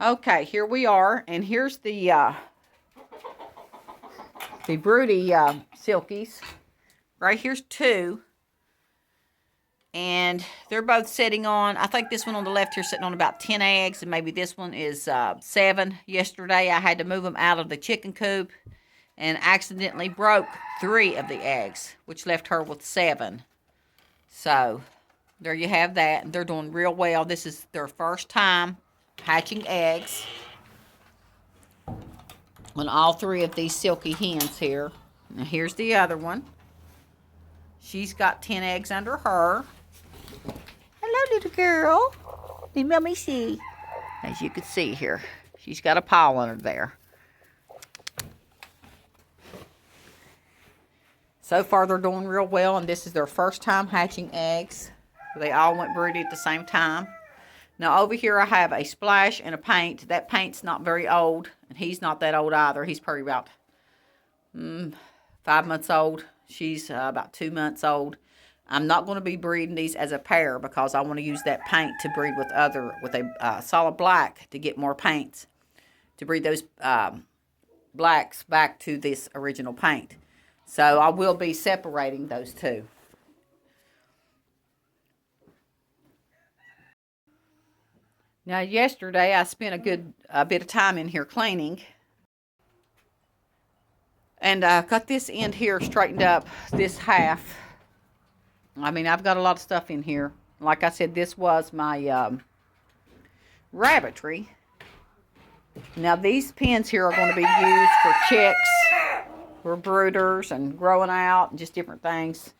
Okay, here we are, and here's the broody silkies. Right here's two, and they're both sitting on, I think this one on the left here is sitting on about 10 eggs, and maybe this one is 7. Yesterday I had to move them out of the chicken coop and accidentally broke 3 of the eggs, which left her with 7. So there you have that. They're doing real well. This is their first time hatching eggs on all 3 of these silky hens here. Now here's the other one. She's got 10 eggs under her. Hello, little girl. Let mommy see. As you can see here, she's got a pile under there. So far, they're doing real well, and this is their first time hatching eggs. They all went broody at the same time. Now, over here, I have a splash and a paint. That paint's not very old, and he's not that old either. He's probably about 5 months old. She's about 2 months old. I'm not going to be breeding these as a pair because I want to use that paint to breed with a solid black to get more paints, to breed those blacks back to this original paint. So I will be separating those two. Now, yesterday I spent a good bit of time in here cleaning. And I got this end here straightened up, this half. I mean, I've got a lot of stuff in here. Like I said, this was my rabbitry. Now, these pens here are going to be used for chicks, for brooders, and growing out, and just different things.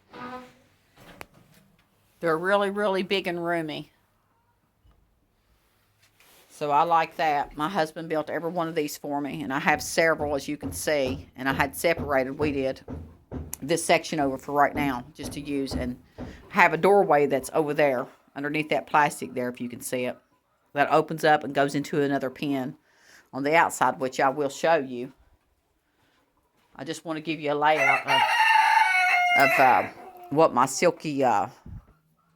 They're really, really big and roomy. So I like that. My husband built every one of these for me, and I have several, as you can see. And I had separated, we did, this section over for right now, just to use, and have a doorway that's over there, underneath that plastic there, if you can see it. That opens up and goes into another pen on the outside, which I will show you. I just want to give you a layout of what my silky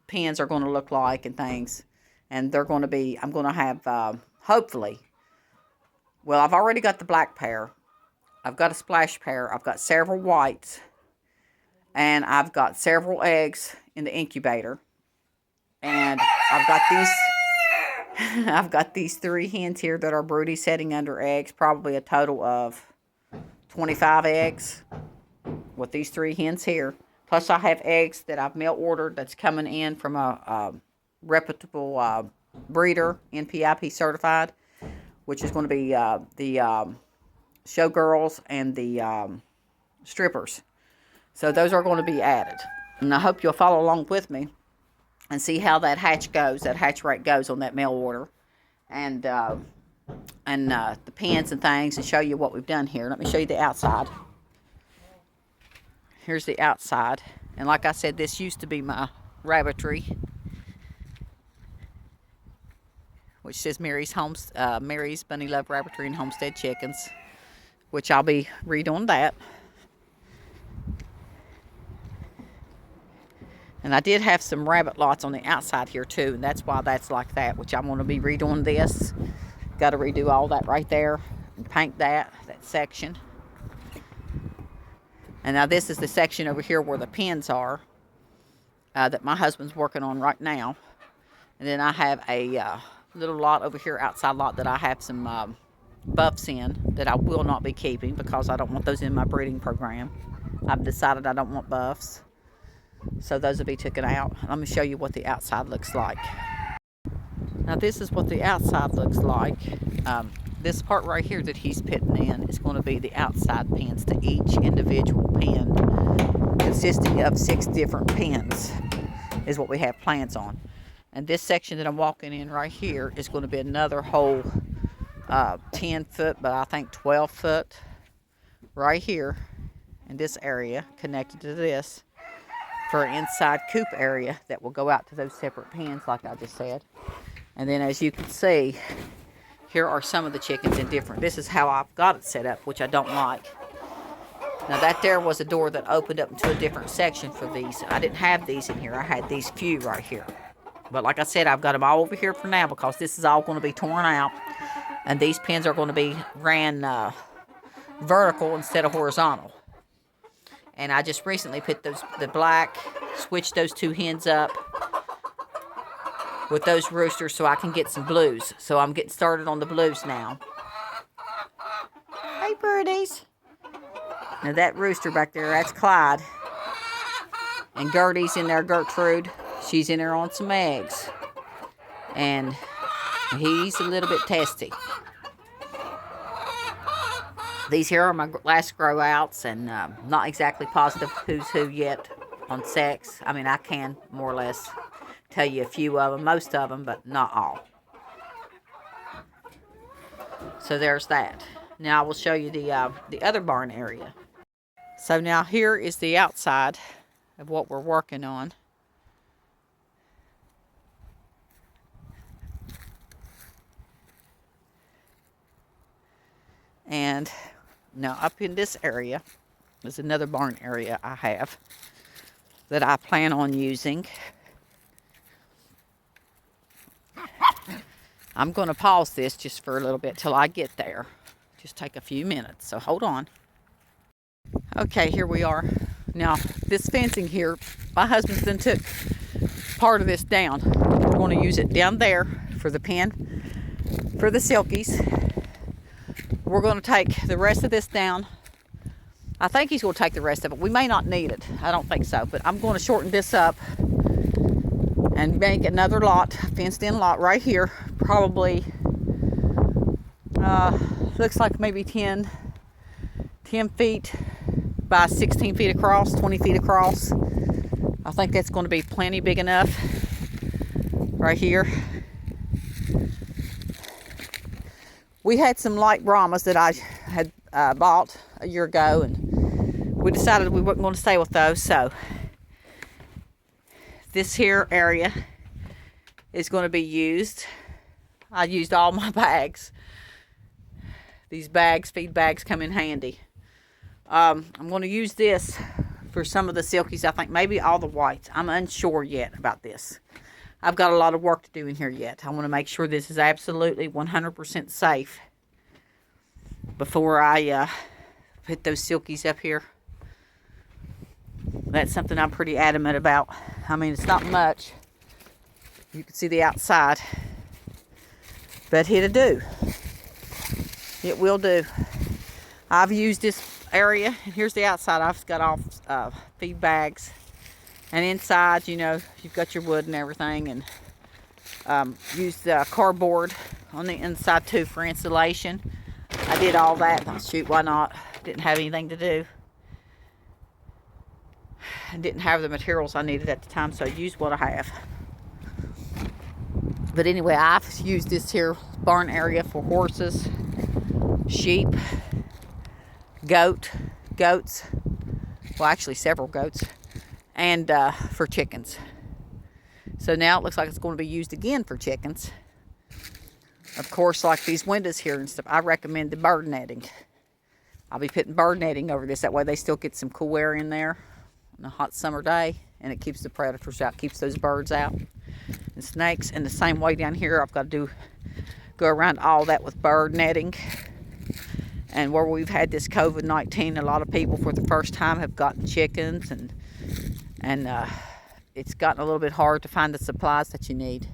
pens are going to look like and things. And they're going to be, I'm going to have, hopefully, well, I've already got the black pair. I've got a splash pair. I've got several whites. And I've got several eggs in the incubator. And I've got these, I've got these 3 hens here that are broody setting under eggs. Probably a total of 25 eggs with these 3 hens here. Plus I have eggs that I've mail ordered that's coming in from a reputable breeder, NPIP certified, which is going to be the showgirls and the strippers. So those are going to be added. And I hope you'll follow along with me and see how that hatch goes, that hatch rate goes on that mail order. And the pens and things, and show you what we've done here. Let me show you the outside. Here's the outside. And like I said, this used to be my rabbitry, which says Mary's Bunny Love Rabbitry and Homestead Chickens, which I'll be redoing that. And I did have some rabbit lots on the outside here too, and that's why that's like that, which I'm going to be redoing this. Got to redo all that right there and paint that section. And now this is the section over here where the pens are that my husband's working on right now. And then I have a little lot over here, outside lot, that I have some buffs in that I will not be keeping because I don't want those in my breeding program. I've decided I don't want buffs. So those will be taken out. Let me show you what the outside looks like. Now this is what the outside looks like. This part right here that he's putting in is going to be the outside pens to each individual pen, consisting of 6 different pens is what we have plans on. And this section that I'm walking in right here is going to be another whole 10 foot, but I think 12 foot right here in this area connected to this for an inside coop area that will go out to those separate pens like I just said. And then as you can see, here are some of the chickens in different. This is how I've got it set up, which I don't like. Now that there was a door that opened up into a different section for these. I didn't have these in here. I had these few right here. But like I said, I've got them all over here for now because this is all going to be torn out. And these pens are going to be ran vertical instead of horizontal. And I just recently put the black, switched those 2 hens up with those roosters so I can get some blues. So I'm getting started on the blues now. Hey, birdies. Now that rooster back there, that's Clyde. And Gertie's in there, Gertrude. She's in there on some eggs. And he's a little bit testy. These here are my last grow outs, and not exactly positive who's who yet on sex. I mean, I can more or less tell you a few of them, most of them, but not all. So there's that. Now I will show you the other barn area. So now here is the outside of what we're working on. And now up in this area is another barn area I have that I plan on using. I'm going to pause this just for a little bit till I get there. Just take a few minutes, so hold on. Okay, here we are. Now, this fencing here, my husband then took part of this down. We're going to use it down there for the pen for the Silkies. We're going to take the rest of this down. I think he's going to take the rest of it. We may not need it. I don't think so, but I'm going to shorten this up and make another lot, fenced in lot right here. Probably looks like maybe 10 feet by 16 feet across, 20 feet across. I think that's going to be plenty big enough right here. We had some light Brahmas that I had bought a year ago, and we decided we weren't going to stay with those. So this here area is going to be used. I used all my bags. These bags, feed bags, come in handy. I'm going to use this for some of the Silkies. I think maybe all the whites. I'm unsure yet about this. I've got a lot of work to do in here yet. I want to make sure this is absolutely 100% safe before I put those Silkies up here. That's something I'm pretty adamant about. I mean, it's not much. You can see the outside. But it'll do. It will do. I've used this area. Here's the outside. I've got all feed bags. And inside, you know, you've got your wood and everything. And used cardboard on the inside too for insulation. I did all that. Oh, shoot, why not? Didn't have anything to do. I didn't have the materials I needed at the time, so I used what I have. But anyway, I've used this here barn area for horses, sheep, goats, well, actually several goats, and for chickens. So now it looks like it's going to be used again for chickens. Of course, like these windows here and stuff, I recommend the bird netting. I'll be putting bird netting over this. That way they still get some cool air in there on a hot summer day, and it keeps the predators out, keeps those birds out and snakes. And the same way down here, I've got to go around all that with bird netting. And where we've had this COVID-19, a lot of people for the first time have gotten chickens, and it's gotten a little bit hard to find the supplies that you need,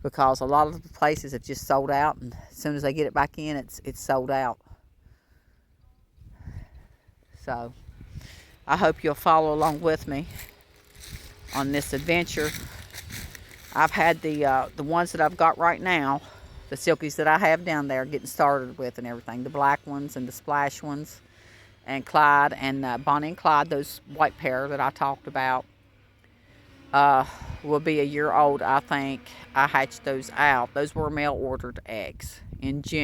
because a lot of the places have just sold out, and as soon as they get it back in, it's sold out. So I hope you'll follow along with me on this adventure. I've had the ones that I've got right now, the Silkies that I have down there, getting started with and everything, the black ones and the splash ones, and Clyde and Bonnie and Clyde, those white pair that I talked about, will be a year old, I think. I hatched those out. Those were mail ordered eggs in June.